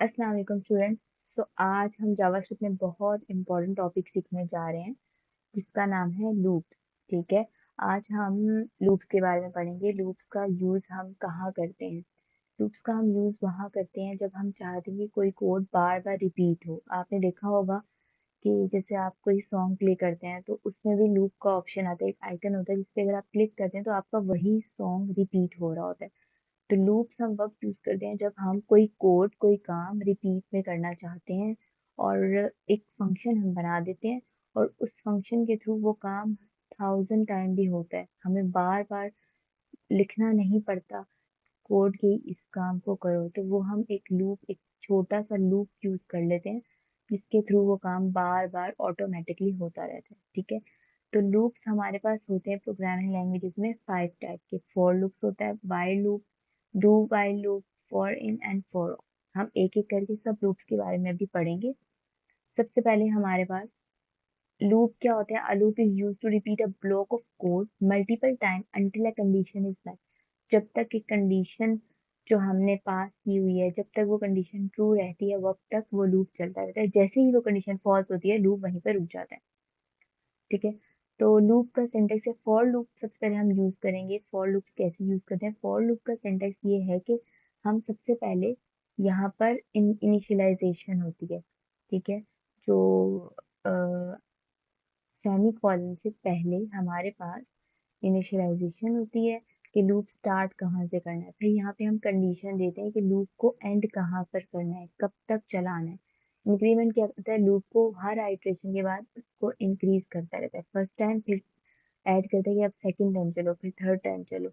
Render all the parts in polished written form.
अस्सलाम वालेकुम स्टूडेंट्स। तो आज हम जावास्क्रिप्ट में बहुत इंपॉर्टेंट टॉपिक सीखने जा रहे हैं जिसका नाम है लूप्स। ठीक है। आज हम लूप्स के बारे में पढ़ेंगे। लूप्स का यूज़ हम कहाँ करते हैं। लूप्स का हम यूज़ वहाँ करते हैं जब हम चाहते हैं कि कोई कोड बार बार रिपीट हो। आपने देखा होगा कि जैसे आप कोई सॉन्ग प्ले करते हैं तो उसमें भी लूप का ऑप्शन आता है, एक आइकन होता है जिसपे अगर आप क्लिक करते हैं तो आपका वही सॉन्ग रिपीट हो रहा होता है। तो लूप्स हम वक्त यूज करते हैं जब हम कोई कोड कोई काम रिपीट में करना चाहते हैं और एक फंक्शन हम बना देते हैं और उस फंक्शन के थ्रू वो काम 1000 टाइम भी होता है, हमें बार बार लिखना नहीं पड़ता कोड के इस काम को करो। तो वो हम एक छोटा सा लूप यूज कर लेते हैं जिसके थ्रू वो काम बार बार ऑटोमेटिकली होता रहता है। ठीक है। तो लूप्स हमारे पास होते हैं प्रोग्रामिंग लैंग्वेजेस में 5 टाइप के। फॉर लूप्स होता है, while loop, do while loop, for in and for. हम एक एक करके सब लूप्स के बारे में भी पढ़ेंगे। सबसे पहले हमारे पास लूप क्या होता है। A loop is use to repeat a block of code multiple time until a condition is met। जब तक एक कंडीशन जो हमने पास की हुई है, जब तक वो कंडीशन ट्रू रहती है वक्त तक वो लूप चलता रहता है। जैसे ही वो कंडीशन फॉल्स होती है लूप वहीं पर रुक जाता है। ठीक है। तो लूप का सिंटेक्स है फॉर लूप। सबसे पहले हम यूज करेंगे फॉर लूप कैसे यूज करते हैं। फॉर लूप का सिंटेक्स ये है कि हम सबसे पहले यहाँ पर इनिशियलाइजेशन होती है। ठीक है। जो सेमी कॉलन से पहले हमारे पास इनिशियलाइजेशन होती है कि लूप स्टार्ट कहाँ से करना है। फिर यहाँ पे हम कंडीशन देते हैं कि लूप को एंड कहाँ पर करना है, कब तक चलाना है। इंक्रीमेंट क्या करता है, लूप को हर आइट्रेशन के बाद उसको इंक्रीज करता रहता है। फर्स्ट टाइम फिर ऐड करता है कि अब सेकंड टाइम चलो, फिर थर्ड टाइम चलो।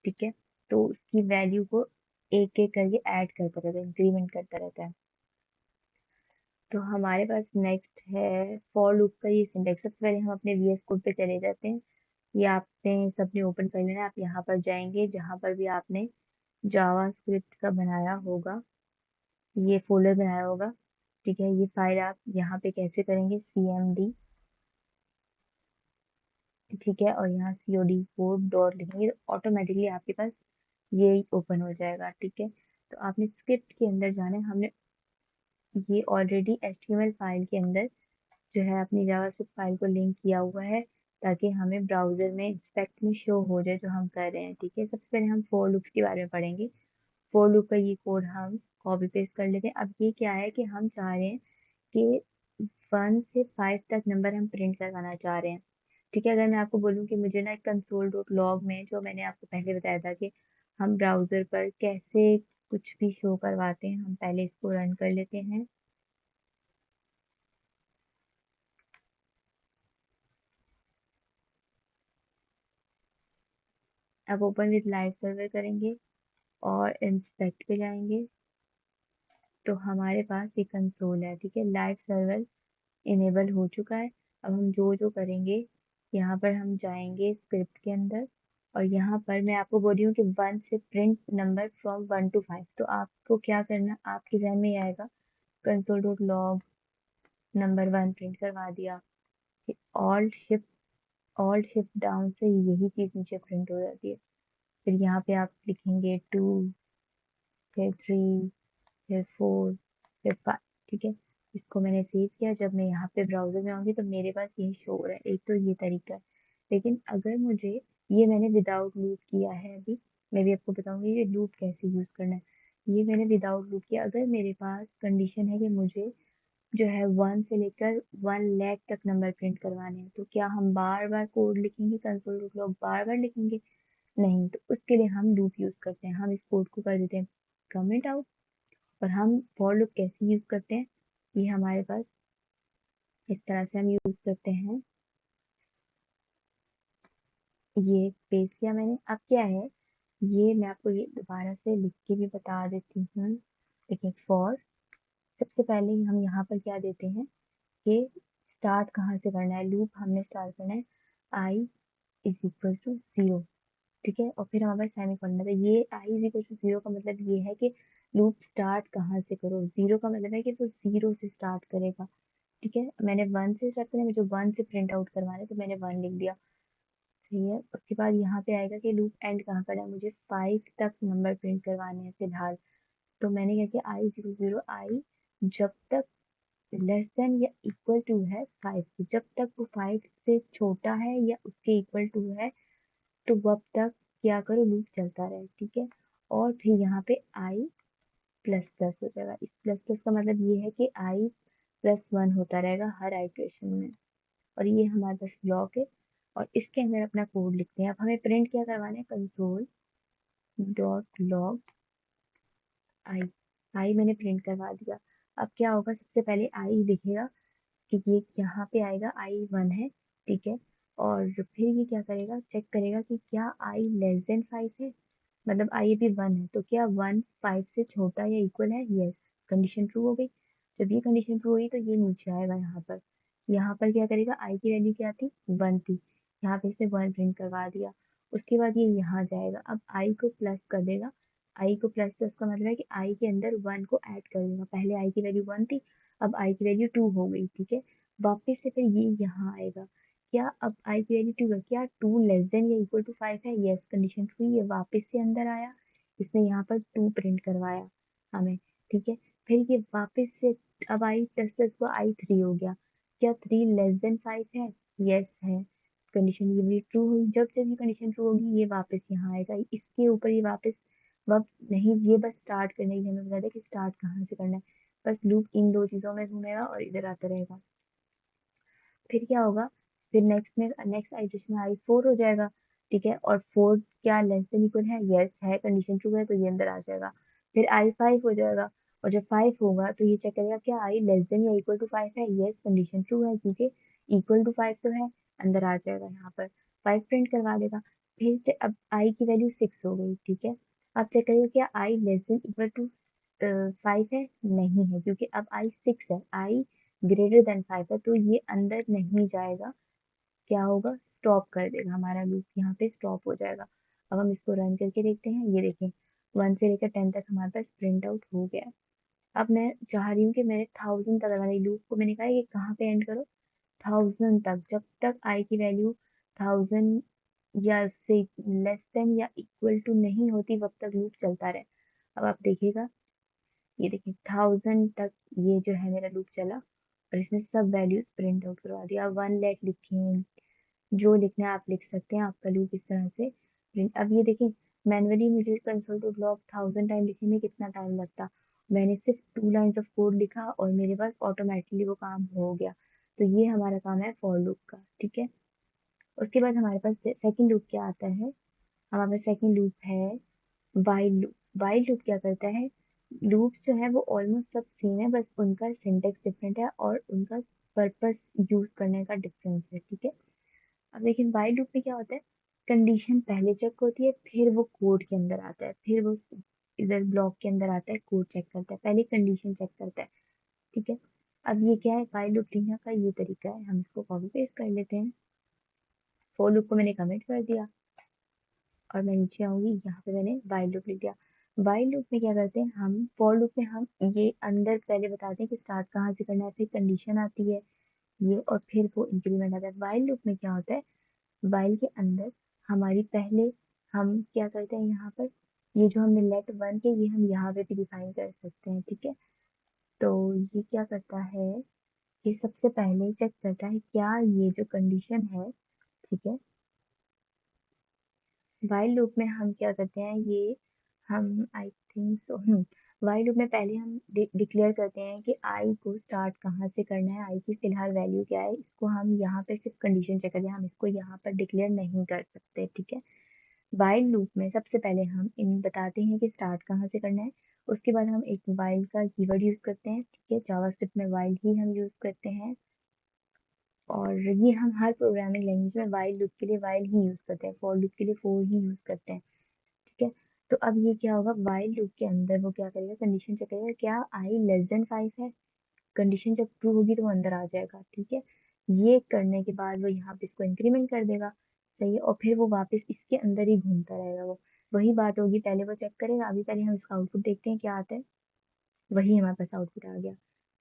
ठीक है। तो उसकी वैल्यू को एक एक करके ऐड करता रहता है, इंक्रीमेंट करता रहता है। तो हमारे पास नेक्स्ट है फॉर लूप का ये सिंटेक्स। सबसे पहले हम अपने वीएस कोड पे चले जाते हैं। ये आपने सबने ओपन कर लेना है। आप यहाँ पर जाएंगे जहाँ पर भी आपने जावा स्क्रिप्ट का बनाया होगा, ये फोल्डर बनाया होगा। ठीक है। ये फाइल आप यहाँ पे कैसे करेंगे, cmd। ठीक है। और यहाँ cod कोड डॉट लिखेंगे, ऑटोमेटिकली आपके पास ये ओपन हो जाएगा। ठीक है। तो आपने स्क्रिप्ट के अंदर जाना है। हमने ये ऑलरेडी एचटीएमएल फाइल के अंदर जो है अपनी जावास्क्रिप्ट फाइल को लिंक किया हुआ है ताकि हमें ब्राउजर में इंस्पेक्ट में शो हो जाए जो हम कर रहे हैं। ठीक है। सबसे पहले हम फॉर लूप के बारे में पढ़ेंगे। फॉर लूप का ये कोड हम कॉपी पेस्ट कर लेते हैं। अब ये क्या है कि हम चाह रहे हैं कि 1 से 5 तक नंबर हम प्रिंट करवाना चाह रहे हैं। ठीक है। अगर मैं आपको बोलूँ कि मुझे ना कंसोल डॉट लॉग में, जो मैंने आपको पहले बताया था कि हम ब्राउजर पर कैसे कुछ भी शो करवाते हैं, हम पहले इसको रन कर लेते हैं। अब ओपन विद लाइव सर्वर करेंगे और इंस्पेक्ट पे जाएंगे तो हमारे पास ये कंसोल है। ठीक है। लाइव सर्वर इनेबल हो चुका है। अब हम जो जो करेंगे, यहाँ पर हम जाएंगे स्क्रिप्ट के अंदर और यहाँ पर मैं आपको बोल रही हूँ कि 1 से प्रिंट नंबर फ्रॉम 1 to 5। तो आपको क्या करना, आपके ध्यान में ये आएगा console dot log number 1 print करवा दिया। ऑल्ट शिफ्ट डाउन से यही चीज नीचे प्रिंट हो जाती है। फिर यहाँ पे आप लिखेंगे 2, फिर 3, फिर 4, फिर 5। ठीक है। इसको मैंने सेव किया। जब मैं यहाँ पे ब्राउजर में आऊंगी तो मेरे पास यही शो हो रहा है। एक तो ये तरीका है। लेकिन अगर मुझे, ये मैंने विदाउट लूप किया है। अभी मैं भी आपको बताऊंगी ये लूप कैसे यूज करना है। ये मैंने विदाउट लूप किया। अगर मेरे पास कंडीशन है कि मुझे जो है 1 से लेकर 1 लाख तक नंबर प्रिंट करवाने हैं, तो क्या हम बार बार कोड लिखेंगे, कंसोल डॉट लॉग बार बार लिखेंगे? नहीं। तो उसके लिए हम लूप यूज करते हैं। हम इस कोड को कर देते हैं कमेंट आउट। और हम फॉर लूप कैसे यूज करते हैं, ये हमारे पास इस तरह से हम यूज करते हैं। ये पेस्ट किया मैंने। अब क्या है, ये मैं आपको ये दोबारा से लिख के भी बता देती हूँ। देखिए फॉर, सबसे पहले ही हम यहाँ पर क्या देते हैं कि स्टार्ट कहाँ से करना है। लूप हमने स्टार्ट करना है i = 0। ठीक है। और फिर हमारे पास सेमीकोलन है। तो ये i = 0 का मतलब ये है कि लूप स्टार्ट कहाँ से करो। 0 का मतलब है कि वो 0 से स्टार्ट करेगा। ठीक है। मैंने 1 से स्टार्ट करना है, मुझे 1 से प्रिंट आउट करवाना है तो मैंने 1 लिख दिया। सही है। उसके बाद यहाँ पे आएगा कि लूप एंड कहाँ करना है, मुझे 5 तक नंबर प्रिंट करवाने हैं फिलहाल। तो मैंने क्या किया, आई 0 0 आई जब तक लेस देन या इक्वल टू है 5 के, जब तक वो 5 से छोटा है या उसके इक्वल टू है, तो वब तक क्या करो, लूप चलता रहे, ठीक है। और फिर यहाँ पे आई प्लस प्लस हो जाएगा। इस प्लस प्लस का मतलब ये है कि आई प्लस वन होता रहेगा हर आइट्रेशन में। और ये हमारे पास ब्लॉक है, और इसके अंदर अपना कोड लिखते हैं। अब हमें प्रिंट क्या करवाना है, कंसोल डॉट लॉग आई। आई मैंने प्रिंट करवा दिया। अब क्या होगा, सबसे पहले आई दिखेगा कि ये यहाँ पे आएगा, आई वन है, ठीक है। और फिर ये क्या करेगा, चेक करेगा कि क्या आई लेस देन 5 है, मतलब आई अभी वन है, तो क्या वन 5 से छोटा या इक्वल है, यस, कंडीशन ट्रू हो गई। जब ये कंडीशन ट्रू हुई तो ये नीचे आएगा यहाँ पर। यहाँ पर क्या करेगा, आई की वैल्यू क्या थी, वन थी, यहाँ पे इसने वन प्रिंट करवा दिया। उसके बाद ये यहाँ जाएगा, अब आई को प्लस कर देगा। आई को प्लस प्लस का मतलब है कि आई के अंदर वन को ऐड कर देगा। पहले आई की वैल्यू वन थी, अब आई की वैल्यू टू हो गई, ठीक है। वापस से फिर ये यहाँ आएगा, क्या अब आई की वैल्यू टू है, क्या टू लेस देन या इक्वल टू 5 है, यस, कंडीशन ट्रू। ये वापस से अंदर आया, इसने यहाँ पर टू प्रिंट करवाया हमें, ठीक है। फिर ये वापस से, अब आई प्लस प्लस को आई थ्री हो गया, क्या थ्री लेस देन 5 है, यस है, कंडीशन ये भी ट्रू हुई। जब जब ये कंडीशन ट्रू होगी ये वापस यहाँ आएगा, इसके ऊपर ये वापस, वब नहीं, ये बस स्टार्ट करने की हमें बता दें कि स्टार्ट कहाँ से करना है। बस लूप इन दो चीजों में घूमेगा और इधर आता रहेगा। फिर क्या होगा, फिर नेक्स्ट में, नेक्स्ट आइटरेशन में आई फोर हो जाएगा, ठीक है। और फोर क्या लेस देन इक्वल है, यस है, कंडीशन ट्रू है, तो ये अंदर आ जाएगा। फिर आई फाइव हो जाएगा, और जब फाइव होगा तो ये चेक करेगा क्या आई लेस देन या इक्वल टू 5 है, यस, कंडीशन ट्रू है, क्योंकि इक्वल टू 5 तो है, अंदर आ जाएगा यहाँ पर, 5 प्रिंट करवा देगा। फिर से अब आई की वैल्यू 6 हो गई, ठीक है। अब चेक करेगा क्या आई लेस देन इक्वल टू 5 है, नहीं है, क्योंकि अब आई 6 है, आई ग्रेटर देन 5 है, तो ये अंदर नहीं जाएगा। क्या होगा, स्टॉप कर देगा, हमारा लूप यहाँ पे स्टॉप हो जाएगा। अब हम इसको रन करके देखते हैं, ये देखें 1 से लेकर 10 तक हमारे पास प्रिंट आउट हो गया है। अब मैं चाह रही हूँ कि मेरे 1000 तक, वाली लूप को मैंने कहा ये कहाँ पे एंड करो, 1000 तक, जब तक आई की वैल्यू 1000 या से लेस देन या इक्वल टू नहीं होती, वब तक लूप चलता रहे। अब आप देखिएगा, ये देखिए 1000 तक ये जो है मेरा लूप चला, और इसने सब वैल्यूज प्रिंट आउट करवा दिया। 1 लाख लिखें, जो लिखना है आप लिख सकते हैं, आपका लूप इस तरह से प्रिंट। अब ये देखिए, मैनुअली मुझे कंसोल टू लॉग 1000 टाइम लिखने में कितना टाइम लगता, मैंने सिर्फ 2 लाइन्स ऑफ कोड लिखा और मेरे पास ऑटोमेटिकली वो काम हो गया। तो ये हमारा काम है फॉर लूप का, ठीक है। उसके बाद हमारे पास सेकंड लूप क्या आता है, हमारे पास सेकंड लूप है वाइल लूप। वाइल लूप क्या करता है, लूप्स जो है वो ऑलमोस्ट सब सेम है, बस उनका सिंटेक्स डिफरेंट है और उनका पर्पस यूज करने का डिफरेंस है, ठीक है। अब लेकिन वाइल लूप में क्या होता है, कंडीशन पहले चेक होती है, फिर वो कोड के अंदर आता है, फिर वो इधर ब्लॉक के अंदर आता है, कोड चेक करता है, पहले कंडीशन चेक करता है, ठीक है। अब ये क्या है, वाइल लूप लिखने का ये तरीका है, हम इसको कॉपी पेस्ट कर लेते हैं। फोर लूप को मैंने कमेंट कर दिया, और मैं नीचे आऊंगी, यहाँ पे मैंने वाइल लूप लिख दिया। वाइल लूप में क्या करते हैं हम, फॉर लूप में हम ये अंदर पहले बताते हैं कि स्टार्ट कहाँ से करना है, फिर कंडीशन आती है ये, और फिर वो इंक्रीमेंट आता है। वाइल लूप में क्या होता है, वाइल के अंदर हमारी पहले, हम क्या करते हैं यहाँ पर, ये जो हमने लेट वन के, ये हम यहाँ पे भी डिफाइन कर सकते हैं, ठीक है। तो ये क्या करता है, ये सबसे पहले चेक करता है क्या ये जो कंडीशन है, ठीक है। वाइल लूप में हम क्या करते हैं, ये हम I think so, while loop में पहले हम डिक्लेयर करते हैं कि आई को स्टार्ट कहाँ से करना है, आई की फिलहाल वैल्यू क्या है, इसको हम यहाँ पे सिर्फ कंडीशन चेक करते हैं, हम इसको यहाँ पर डिक्लेयर नहीं कर सकते, ठीक है। वाइल लूप में सबसे पहले हम इन बताते हैं कि स्टार्ट कहाँ से करना है, उसके बाद हम एक वाइल का कीवर्ड यूज करते हैं, ठीक है। जावास्क्रिप्ट में वाइल ही हम यूज करते हैं, और ये हम हर प्रोग्रामिंग लैंग्वेज में वाइल लूप के लिए वाइल ही यूज करते हैं, फॉर लूप के लिए फॉर ही यूज करते हैं, ठीक है। तो अब ये क्या होगा, वाइल लूप के अंदर वो क्या करेगा, कंडीशन चेक करेगा क्या आई लेस देन 5 है, कंडीशन जब ट्रू होगी तो वो अंदर आ जाएगा, ठीक है। ये करने के बाद वो यहाँ पे इसको इंक्रीमेंट कर देगा, सही है, और फिर वो वापस इसके अंदर ही घूमता रहेगा। वो वही बात होगी, पहले वो चेक करेगा, अभी पहले हम इसका आउटपुट देखते हैं क्या आता है। वही हमारे पास आउटपुट आ गया,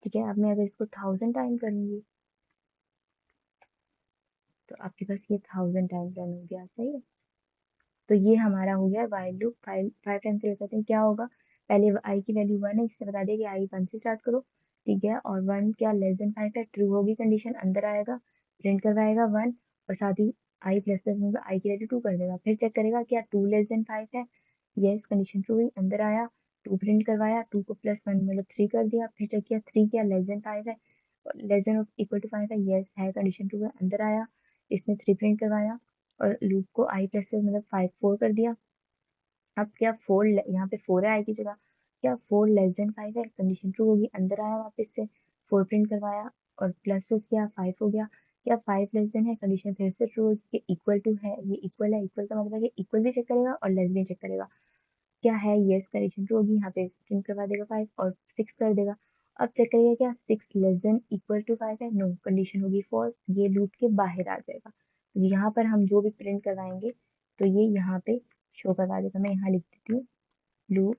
ठीक है। अब मैं अगर इसको 1000 टाइम करूंगी, तो आपके पास ये 1000 टाइम रन हो गया, सही है। तो ये हमारा हो गया while loop, five five time से करते हैं, क्या होगा, पहले आई की वैल्यू 1 है, इससे बता दिया कि आई 1 से स्टार्ट करो, ठीक है। और 1 क्या लेस देन 5 है, ट्रू होगी कंडीशन, अंदर आएगा, प्रिंट करवाएगा 1, और साथ ही आई प्लस प्लस में आई की वैल्यू 2 कर देगा। फिर चेक करेगा क्या 2 लेस देन 5 है, यस कंडीशन ट्रू हुई, अंदर आया, 2 प्रिंट करवाया, 2 को प्लस 1 मतलब 3 कर दिया। फिर चेक किया 3 क्या लेस देन 5 है, लेस देन इक्वल टू 5 है, यस है कंडीशन ट्रू है, अंदर आया, इसने 3 प्रिंट करवाया और लूप को आई प्लस प्लस मतलब 5 4 कर दिया। अब क्या 4 यहाँ पे 4 है आई की जगह, क्या 4 लेस देन 5 है, कंडीशन ट्रू होगी, अंदर आया वापस से 4 प्रिंट करवाया और प्लस प्लस किया 5 हो गया। क्या 5 लेस देन है, कंडीशन फिर से ट्रू होगी, इक्वल टू है, ये इक्वल है, इक्वल का मतलब है कि इक्वल भी चेक करेगा और लेस भी चेक करेगा। क्या है, यस कंडीशन ट्रू होगी, यहाँ पे प्रिंट करवा देगा 5 और 6 कर देगा। अब चेक करिएगा क्या 6 लेस देन इक्वल टू 5 है, नो कंडीशन होगी फॉल्स, ये लूप के बाहर आ जाएगा। तो यहाँ पर हम जो भी प्रिंट करवाएंगे तो ये यहाँ पे शो करवा देगा। मैं यहाँ लिख देती हूँ लूप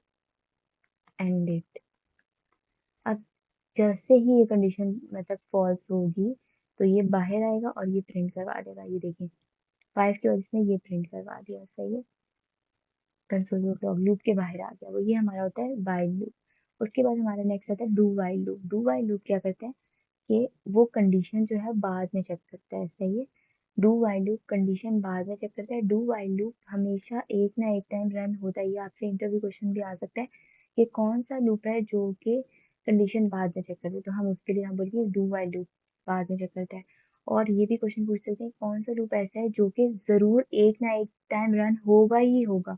एंडेड। अब जैसे ही ये कंडीशन मतलब फॉल्स होगी तो ये बाहर आएगा और ये प्रिंट करवा देगा। ये देखिए 5 की वजह से ये प्रिंट करवा दिया, सही है। कंसोल लॉग लूप के बाहर आ गया वो, ये हमारा होता है वाइल लूप। उसके बाद हमारा नेक्स्ट आता है do while loop. Do while loop क्या करता है कि वो कंडीशन जो है बाद में चेक करता है, सही है। डू वाइल लूप कंडीशन बाद में चेक करता है। डू वाइल लूप हमेशा एक ना एक टाइम रन होता है। ये आपसे इंटरव्यू क्वेश्चन भी आ सकता है कि कौन सा लूप है जो कि कंडीशन बाद में चेक करते हैं, तो हम उसके लिए हम बोलेंगे डू वाइल लूप बाद में चेक करता है। और ये भी क्वेश्चन पूछ सकते हैं कौन सा लूप ऐसा है जो कि जरूर एक ना एक टाइम रन होगा ही होगा,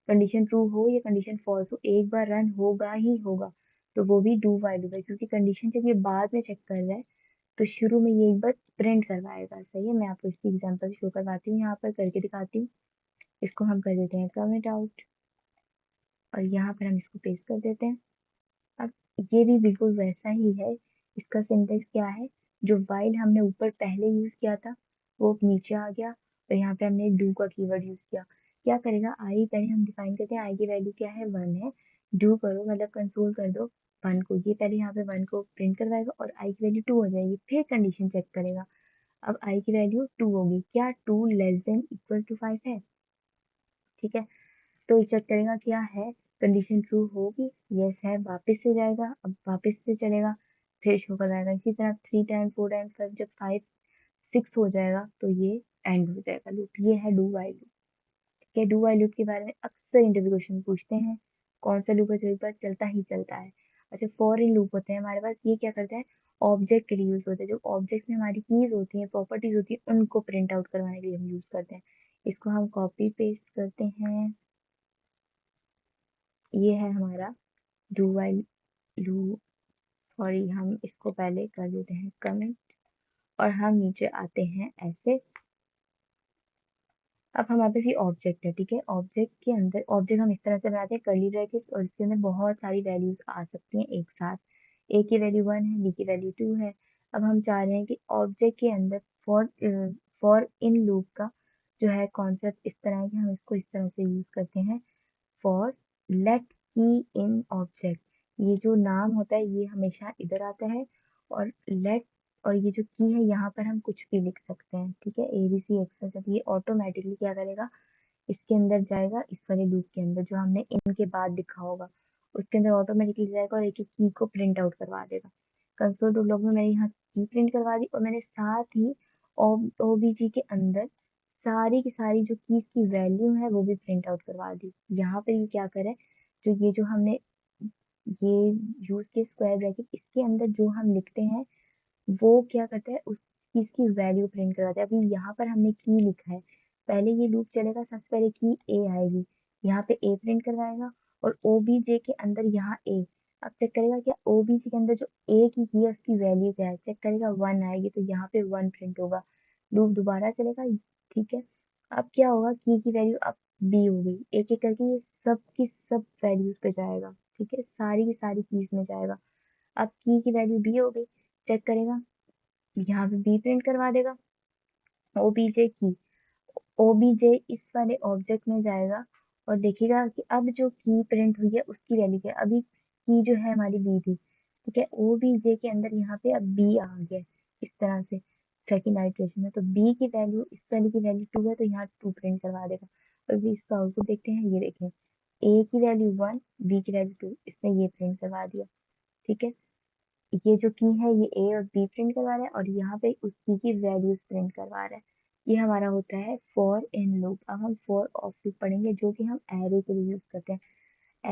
कंडीशन ट्रू हो या कंडीशन फॉल्स हो, एक बार रन होगा ही होगा, तो वो भी डू वाइल लूप है। क्योंकि कंडीशन जब ये बाद में चेक कर रहा है तो शुरू में ये एक बार प्रिंट करवाएगा, सही है। मैं आपको इसकी एग्जांपल शो करवाती हूँ, यहाँ पर करके दिखाती हूँ। इसको हम कर देते हैं कमेंट आउट और यहाँ पर हम इसको पेस्ट कर देते हैं। अब ये भी बिल्कुल वैसा ही है। इसका सिंटेक्स क्या है, जो वाइल हमने ऊपर पहले यूज किया था वो नीचे आ गया और यहाँ पे हमने डू का कीवर्ड यूज किया। क्या करेगा, आई पहले हम डिफाइन करते हैं, आई की वैल्यू क्या है 1 है, डू करो मतलब कंसोल कर दो 1 को, ये पहले यहाँ पे 1 को प्रिंट करवाएगा और आई की वैल्यू 2 हो जाएगी, फिर कंडीशन चेक करेगा। अब आई की वैल्यू 2 होगी, क्या 2 लेस देन इक्वल टू 5 है, ठीक है। तो चेक करेगा क्या है, कंडीशन ट्रू होगी, यस है, वापस से जाएगा, अब वापस से चलेगा, फिर शो कराएगा। इसी तरह 3 टाइम 4 टाइम फिर जब 5 6 हो जाएगा तो ये एंड हो जाएगा लूप। ये है डू वाइल लूप। ठीक है, डू वाइल लूप के बारे में अक्सर इंटरव्यू क्वेश्चन पूछते हैं, कौन सा लूप है जो एक बार चलता ही चलता है। अच्छा, फॉर इन लूप होते हैं हमारे पास, ये क्या करता है, ऑब्जेक्ट के लिए यूज होता है। जो ऑब्जेक्ट में हमारी कीज होती हैं, प्रॉपर्टीज होती है, उनको प्रिंट आउट करवाने के लिए हम यूज करते हैं। इसको हम कॉपी पेस्ट करते हैं, ये है हमारा डू वाइल लूप। सॉरी, हम इसको पहले कर देते हैं कमेंट और हम नीचे आते हैं ऐसे। अब हमारे पास ये ऑब्जेक्ट है, ठीक है। ऑब्जेक्ट के अंदर ऑब्जेक्ट हम इस तरह से बनाते हैं कर्ली ब्रैकेट और इसके अंदर बहुत सारी वैल्यूज आ सकती हैं एक साथ। ए की वैल्यू 1 है, बी की वैल्यू 2 है। अब हम चाह रहे हैं कि ऑब्जेक्ट के अंदर फॉर इन लूप का जो है कॉन्सेप्ट इस तरह है कि हम इसको इस तरह से यूज करते हैं, फॉर लेट की इन ऑब्जेक्ट। ये जो नाम होता है ये हमेशा इधर आता है और लेट, और ये जो की है यहाँ पर हम कुछ भी लिख सकते हैं, ठीक है। ABC एक्सेस, ये ऑटोमेटिकली क्या करेगा, इसके अंदर जाएगा, इस वाले लूप के अंदर जो हमने इनके बाद लिखा होगा उसके अंदर ऑटोमेटिकली जाएगा और एक एक की को प्रिंट आउट करवा देगा। कंसोल लॉग में मैंने यहाँ की प्रिंट करवा दी और मैंने साथ ही ओबीजी के अंदर सारी की सारी जो कीज की वैल्यू है वो भी प्रिंट आउट करवा दी। यहाँ पे ये क्या करे, जो ये जो हमने ये यूज के स्क्वायर ब्रैकेट, इसके अंदर जो हम लिखते हैं वो क्या करता है, उस चीज की वैल्यू प्रिंट करवाता है। अभी यहाँ पर हमने की लिखा है, पहले ये लूप चलेगा, सबसे पहले की ए आएगी, यहाँ पे ए प्रिंट करवाएगा और ओबीजे के अंदर यहाँ ए। अब चेक करेगा क्या ओबीजे के अंदर जो ए की है उसकी वैल्यू क्या है, चेक करेगा 1 आएगी तो यहाँ पे 1 प्रिंट होगा, लूप दोबारा चलेगा, ठीक है। अब क्या होगा, की वैल्यू अब बी हो गई, एक एक करके ये सब की सब वैल्यूज पे जाएगा, ठीक है, सारी की सारी कीज में जाएगा। अब की वैल्यू बी हो गई, चेक करेगा, यहाँ पे बी प्रिंट करवा देगा, ओबीजे की, ओबीजे इस वाले ऑब्जेक्ट में जाएगा और देखेगा कि अब जो की प्रिंट हुई है उसकी वैल्यू क्या है। अभी की जो है हमारी बी थी, ठीक है, ओबीजे के अंदर यहाँ पे अब बी आ गया इस तरह से सेकेंड आइटरेशन में, तो बी की वैल्यू इस वाली की वैल्यू 2 है तो यहाँ 2 प्रिंट करवा देगा। अभी इसका आउटपुट देखते हैं, ये देखें ए की वैल्यू 1, बी की वैल्यू 2, इसने ये प्रिंट करवा दिया। ठीक है, ये जो की है ये ए और बी प्रिंट करवा रहा है और यहाँ पे उस की वैल्यूज प्रिंट करवा रहा है। ये हमारा होता है फॉर इन लूप। अब हम फॉर ऑफ लूप पढ़ेंगे जो कि हम एरे के लिए यूज करते हैं।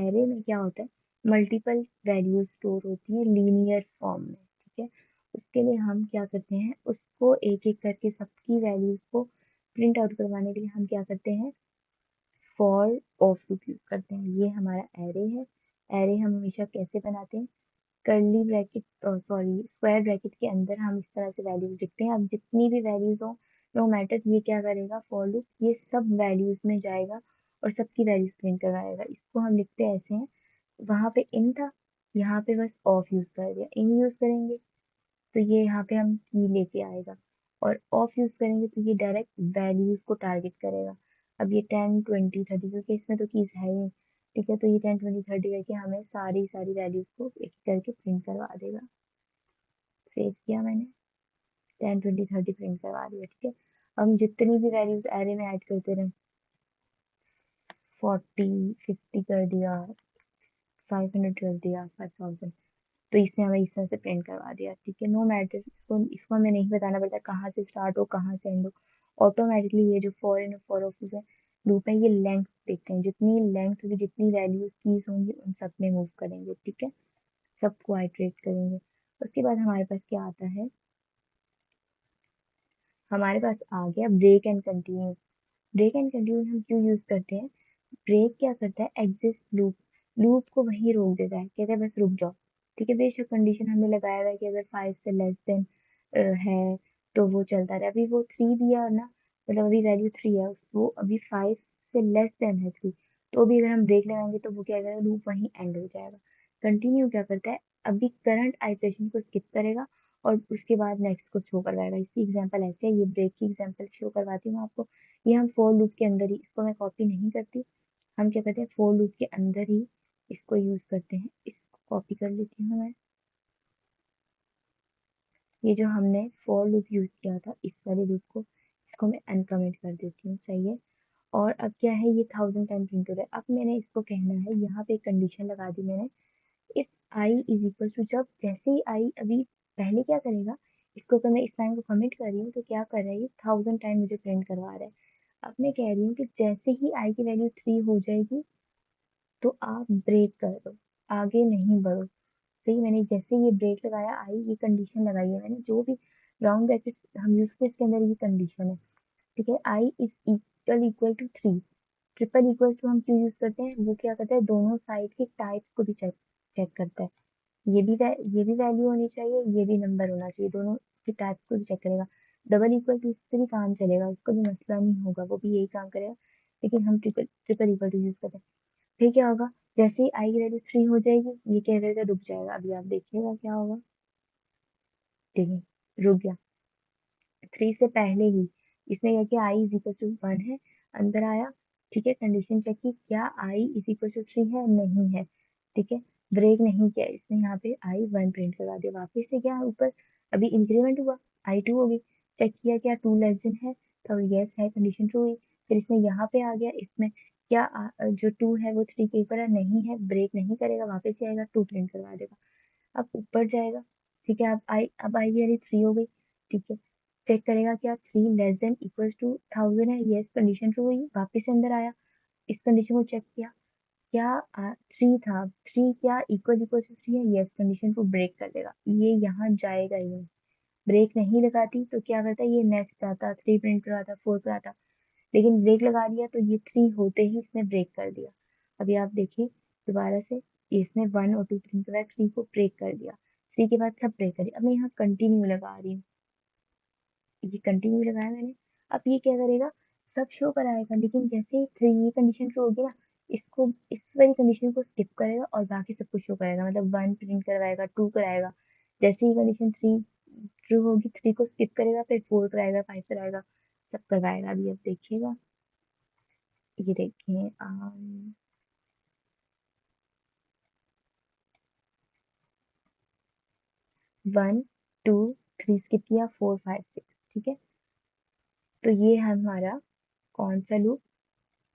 एरे में क्या होता है, मल्टीपल वैल्यूज स्टोर होती है लीनियर फॉर्म में। ठीक है, उसके लिए हम क्या करते हैं, उसको एक एक करके सबकी वैल्यूज को प्रिंट आउट करवाने के लिए हम क्या करते हैं, फॉर ऑफ लूप यूज करते हैं। ये हमारा एरे है। एरे हम हमेशा कैसे बनाते हैं, curly bracket, sorry square bracket के अंदर हम इस तरह से वैल्यूज लिखते हैं। अब जितनी भी वैल्यूज हो, नो मैटर, ये क्या करेगा, फॉर लूप ये सब वैल्यूज में जाएगा और सबकी वैल्यूज प्रिंट करवाएगा। इसको हम लिखते ऐसे हैं, वहां पे इन था, यहाँ पे बस ऑफ यूज कर दिया। इन यूज करेंगे तो ये यहाँ पे हम की लेके आएगा, और ऑफ यूज करेंगे तो ये डायरेक्ट वैल्यूज को टारगेट करेगा। अब ये 10 20 30, क्योंकि इसमें तो कीज है ही। ठीक है, तो ये 10 20 30 करके हमें सारी सारी वैल्यूज को एक करके प्रिंट करवा देगा। सेव किया मैंने, 10 20 30 प्रिंट करवा दिया। ठीक है, हम जितनी भी वैल्यूज एरे में ऐड करते रहे, 40 50 कर दिया, 500 कर दिया, 5000, तो इसने हमें इस तरह से प्रिंट करवा दिया। ठीक है, नो मैटर, इसको हमें नहीं बताना पड़ता कहाँ से स्टार्ट हो कहाँ से एंड हो। ऑटोमेटिकली ये जो फॉर इन और फॉर ऑफ है लूप है, ये लेंथ देखते हैं, जितनी लेंथ होगी, जितनी वैल्यूज कीज होंगी, उन सब में मूव करेंगे। ठीक है, सबको आइटरेट करेंगे। उसके बाद हमारे पास क्या आता है, हमारे पास आ गया break and continue. Break and continue हम क्यों यूज करते हैं, ब्रेक क्या करता है, एग्जिस्ट लूप, लूप को वहीं रोक देता है, कहता है बस रुक जाओ। ठीक है, बेशक कंडीशन हमने लगाया हुआ है कि अगर 5 से लेस देन है तो वो चलता रहे। अभी वो 3 दिया ना, मतलब अभी वैल्यू 3 है, वो अभी 5 से लेस देन है 3, तो भी अगर हम ब्रेक लगाएंगे तो वो क्या करेगा, लूप वहीं एंड हो जाएगा। कंटिन्यू क्या करता है, अभी करंट आइटरेशन को स्किप करेगा और उसके बाद नेक्स्ट को शो करवाएगा। इसकी एग्जांपल ऐसे है, ये ब्रेक की एग्जांपल शो करवाती हूँ आपको। ये हम फॉर लूप के अंदर ही, इसको मैं कॉपी नहीं करती, हम क्या करते हैं फॉर लूप के अंदर ही इसको यूज करते हैं। इसको कॉपी कर लेती हूँ मैं, ये जो हमने फॉर लूप यूज किया था इस वाले लूप को, इसको मैं अनकमेंट कर देती हूँ। सही है, और अब क्या है, ये 1000 टाइम प्रिंट हो रहा है। अब मैंने इसको कहना है, यहाँ पे एक कंडीशन लगा दी मैंने, if I is equal to, जब जैसे ही आई अभी पहले क्या करेगा, इसको अगर मैं इस लाइन को कमिट कर रही हूँ तो क्या कर रहा है, ये 1000 टाइम मुझे प्रिंट करवा रहा है। अब मैं कह रही हूँ कि जैसे ही आई की वैल्यू 3 हो जाएगी तो आप ब्रेक कर दो, आगे नहीं बढ़ो। सही, मैंने जैसे ये ब्रेक लगाया, आई ये कंडीशन लगाई है मैंने, जो भी राउंड ब्रैकेट हम यूज करते हैं इसके अंदर ये कंडीशन है। ठीक है, I is equal equal to 3, triple equal to हम क्यों यूज करते हैं, वो क्या करता है, दोनों साइड के टाइप्स को भी चेक चेक करता है। ये भी वैल्यू होनी चाहिए, ये भी नंबर होना चाहिए, दोनों के टाइप्स को भी चेक करेगा। डबल इक्वल टू इससे भी काम चलेगा, उसको भी मसला नहीं होगा, वो भी यही काम करेगा, लेकिन हम triple triple equal to use करते हैं। फिर क्या होगा, जैसे ही आई की वैल्यू 3 हो जाएगी, ये क्या करेगा, रुक जाएगा। अभी आप देखिएगा क्या होगा, देखिए रुक गया। 3 से पहले ही इसने क्या किया, आई इज इक्वल टू 1 है, अंदर आया। ठीक है, कंडीशन चेक की, क्या आई इज इक्वल टू 3 है, नहीं है। ठीक है, ब्रेक नहीं किया इसने, यहाँ पे आई 1 प्रिंट करवा दिया। वापस से क्या ऊपर अभी इंक्रीमेंट हुआ, आई 2 हो गई, चेक किया क्या 2 लेस देन है, तो यस है, कंडीशन ट्रू हुई। फिर इसने यहाँ पे आ गया, इसमें क्या जो 2 है वो 3 के ऊपर है, नहीं है, ब्रेक नहीं करेगा, वापस से आएगा 2 प्रिंट करवा देगा। अब ऊपर जाएगा। ठीक है, अब आई की वैल्यू 3 हो गई। ठीक है, चेक करेगा क्या 3 लेस देन इक्वल टू 1000 है, यस, कंडीशन ट्रू हुई, वापस से अंदर आया, इस कंडीशन को चेक किया, क्या 3 था, 3 क्या इक्वल इक्वल टू 3 है, यस, कंडीशन को ब्रेक कर देगा। ये यहाँ जाएगा ही नहीं, ब्रेक नहीं लगाती तो क्या करता है, ये नेक्स्ट आता, 3 प्रिंट कराता, 4 पर आता, लेकिन ब्रेक लगा दिया तो ये 3 होते ही इसने ब्रेक कर दिया। अभी आप देखिए दोबारा से, इसने 1 और 2 प्रिंट कराया, 3 को ब्रेक कर दिया, 3 के बाद सब ब्रेक कर दिया। अब मैं यहाँ कंटिन्यू लगा रही हूँ, ये कंटिन्यू लगाया मैंने। अब ये क्या करेगा, सब शो कराएगा, लेकिन जैसे ही थ्री ये कंडीशन ट्रू होगी ना, इसको इस वाली कंडीशन को स्किप करेगा और बाकी सब कुछ शो कराएगा, मतलब 1 प्रिंट करवाएगा, 2 कराएगा। जैसे ही कंडीशन 3 ट्रू होगी, 3 को स्किप करेगा, फिर 4 कराएगा, 5 कराएगा, सब करवाएगा। अभी अब देखिएगा, ये देखिए 1 2 3 स्किप किया, 4 5 6। ठीक है, तो ये है हमारा कौन सा लूप,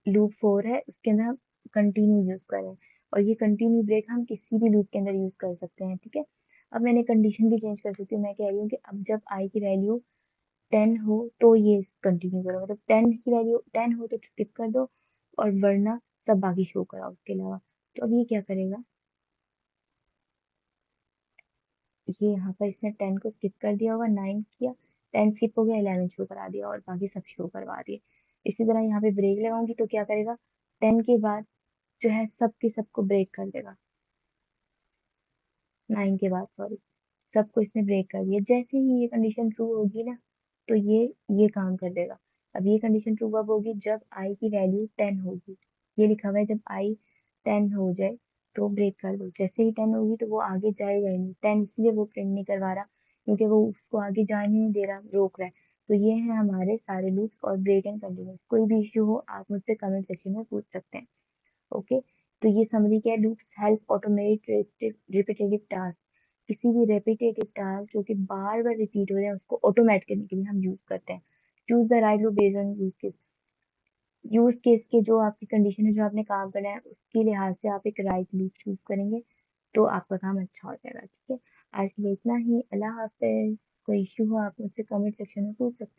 लूप 4 है, उसके अंदर हम कंटिन्यू यूज करें, और ये कंटिन्यू ब्रेक हम किसी भी लूप के अंदर यूज कर सकते हैं, ठीक है। अब मैंने कंडीशन भी चेंज कर सकती हूँ, मैं कह रही हूँ कि अब जब आई की वैल्यू 10 हो तो ये कंटिन्यू करो, मतलब 10 की वैल्यू 10 हो तो स्किप कर दो, और वरना सब बाकी शो कराओ उसके अलावा। तो अब ये क्या करेगा, ये यहाँ पर इसने 10 को स्किप कर दिया होगा, 9 किया, 10 स्किप हो गया, 11 शो करा दिया, और बाकी सब शो करवा दिए। इसी तरह यहाँ पे ब्रेक लगाऊंगी तो क्या करेगा, 10 के बाद जो है सबके सबको ब्रेक कर देगा, 9 के बाद सॉरी, सबको इसने ब्रेक कर दिया। जैसे ही ये कंडीशन ट्रू होगी ना, तो ये काम कर देगा। अब ये कंडीशन ट्रू कब होगी, जब आई की वैल्यू 10 होगी, ये लिखा हुआ है जब आई 10 हो जाए तो ब्रेक कर दो। जैसे ही 10 होगी तो वो आगे जाएगा ही नहीं, 10 इसलिए वो प्रिंट नहीं करवा रहा क्योंकि वो उसको आगे जाने नहीं दे रहा, रोक रहा है। तो ये है हमारे सारे लूप्स और ब्रेक एंड कंटिन्यूस। कोई भी इश्यू हो आप मुझसे कमेंट सेक्शन में पूछ सकते हैं। ओके, तो ये समरी क्या है, loops help automate repetitive task. किसी भी रेपिटेटिव टास्क जो कि बार बार रिपीट हो रहे हैं उसको ऑटोमेट करने के लिए हम यूज करते हैं। Choose the right loop based on use case. Use case के जो आपकी कंडीशन है, जो आपने काम करना है उसके लिहाज से आप एक राइट लूप चूज करेंगे तो आपका काम अच्छा हो जाएगा, ठीक है। आज के लिए इतना ही, अल्लाह हाफिज। कोई इश्यू हो आप मुझसे कमेंट सेक्शन में पूछ सकते हैं।